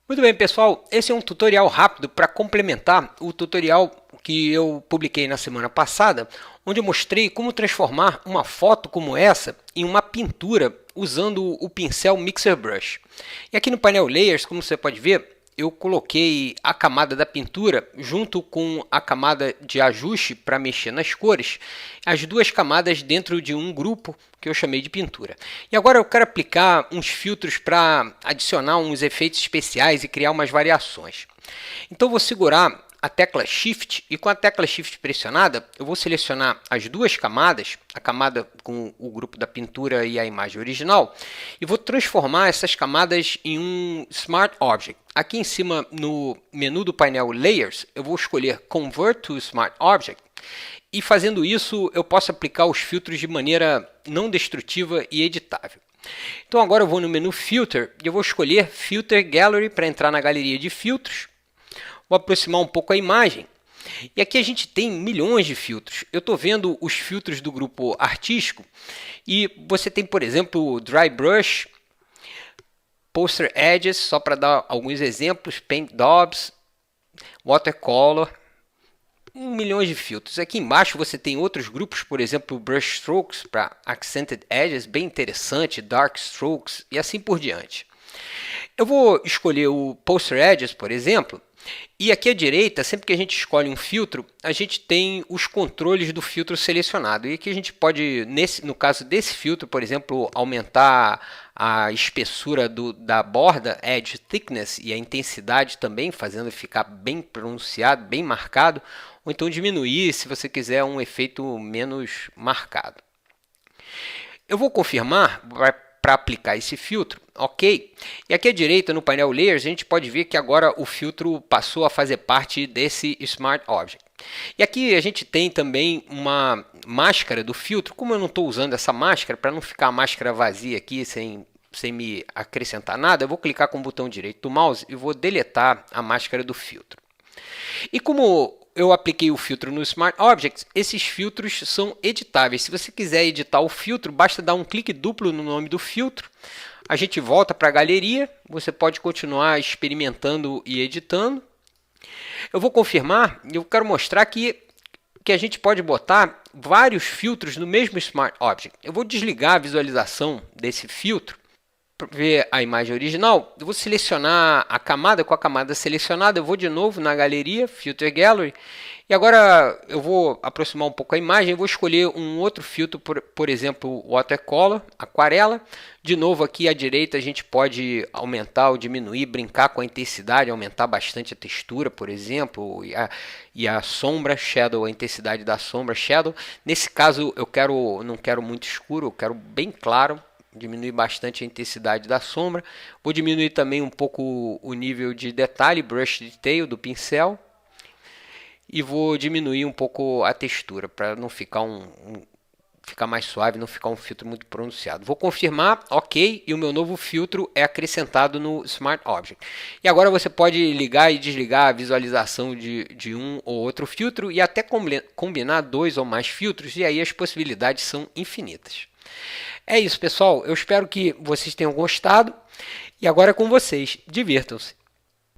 Muito bem, pessoal, esse é um tutorial rápido para complementar o tutorial que eu publiquei na semana passada, onde eu mostrei como transformar uma foto como essa em uma pintura usando o pincel Mixer Brush. E aqui no painel Layers, como você pode ver, eu coloquei a camada da pintura junto com a camada de ajuste para mexer nas cores, as duas camadas dentro de um grupo que eu chamei de pintura. E agora eu quero aplicar uns filtros para adicionar uns efeitos especiais e criar umas variações. Então eu vou segurar a tecla Shift e com a tecla Shift pressionada eu vou selecionar as duas camadas, a camada com o grupo da pintura e a imagem original, e vou transformar essas camadas em um Smart Object. Aqui em cima no menu do painel Layers eu vou escolher Convert to Smart Object e fazendo isso eu posso aplicar os filtros de maneira não destrutiva e editável. Então agora eu vou no menu Filter e eu vou escolher Filter Gallery para entrar na galeria de filtros. Vou aproximar um pouco a imagem. E aqui a gente tem milhões de filtros. Eu estou vendo os filtros do grupo artístico e você tem, por exemplo, Dry Brush, Poster Edges, só para dar alguns exemplos, Paint Daubs, Watercolor, milhões de filtros. Aqui embaixo você tem outros grupos, por exemplo, Brush Strokes para Accented Edges, bem interessante, Dark Strokes e assim por diante. Eu vou escolher o Poster Edges, por exemplo, e aqui à direita, sempre que a gente escolhe um filtro, a gente tem os controles do filtro selecionado. E aqui a gente pode, no caso desse filtro, por exemplo, aumentar a espessura da borda, Edge Thickness, e a intensidade também, fazendo ficar bem pronunciado, bem marcado, ou então diminuir se você quiser um efeito menos marcado. Eu vou confirmar para aplicar esse filtro, ok? E aqui à direita no painel Layers a gente pode ver que agora o filtro passou a fazer parte desse Smart Object. E aqui a gente tem também uma máscara do filtro. Como eu não estou usando essa máscara, para não ficar a máscara vazia aqui sem me acrescentar nada, eu vou clicar com o botão direito do mouse e vou deletar a máscara do filtro. E como eu apliquei o filtro no Smart Objects, esses filtros são editáveis. Se você quiser editar o filtro, basta dar um clique duplo no nome do filtro. A gente volta para a galeria, você pode continuar experimentando e editando. Eu vou confirmar, eu quero mostrar que a gente pode botar vários filtros no mesmo Smart Object. Eu vou desligar a visualização desse filtro. Para ver a imagem original, eu vou selecionar a camada com a camada selecionada, eu vou de novo na galeria, Filter Gallery, e agora eu vou aproximar um pouco a imagem, eu vou escolher um outro filtro, por exemplo, Watercolor, aquarela. De novo aqui à direita a gente pode aumentar ou diminuir, brincar com a intensidade, aumentar bastante a textura, por exemplo, e a sombra, Shadow, a intensidade da sombra, Shadow. Nesse caso eu não quero muito escuro, eu quero bem claro. Diminuir bastante a intensidade da sombra. Vou diminuir também um pouco o nível de detalhe, brush detail do pincel. E vou diminuir um pouco a textura para não ficar ficar mais suave, não ficar um filtro muito pronunciado. Vou confirmar, ok, e o meu novo filtro é acrescentado no Smart Object. E agora você pode ligar e desligar a visualização de um ou outro filtro e até combinar dois ou mais filtros, e aí as possibilidades são infinitas. É isso, pessoal. Eu espero que vocês tenham gostado. E agora é com vocês. Divirtam-se.